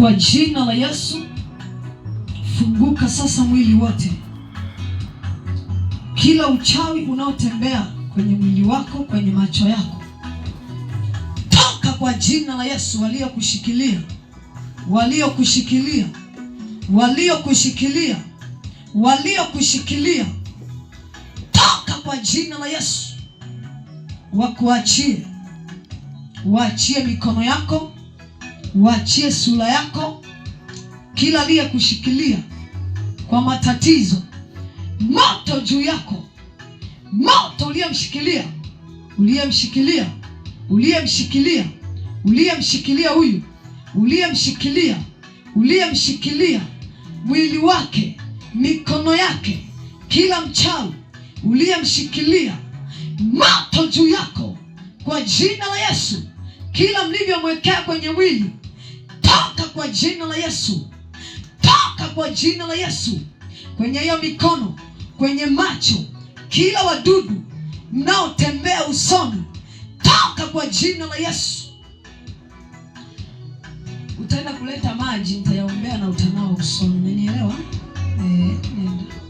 Kwa jina la Yesu, funguka sasa mwili wote. Kila uchawi unaotembea kwenye mwili wako, kwenye macho yako, toka kwa jina la Yesu. Waliokushikilia, waliokushikilia, waliokushikilia, waliokushikilia, toka kwa jina la Yesu. Wakuachie, waachie mikono yako, waachie sura yako. Kila aliyekushikilia kwa matatizo, moto juu yako, moto uliyemshikilia, uliyemshikilia, uliyemshikilia, uliyemshikilia huyu, uliyemshikilia, uliyemshikilia mwili wake, mikono yake, kila mchawi uliyemshikilia, moto juu yako kwa jina la Yesu. Kila mlivyomwekea kwenye mwili, toka kwa jina la Yesu, toka kwa jina la Yesu. Kwenye hiyo mikono, kwenye macho, kila wadudu mnaotembea usoni, toka kwa jina la Yesu. Utaenda kuleta maji, nitayaombea na utanawa usoni. Unanielewa? Nenda.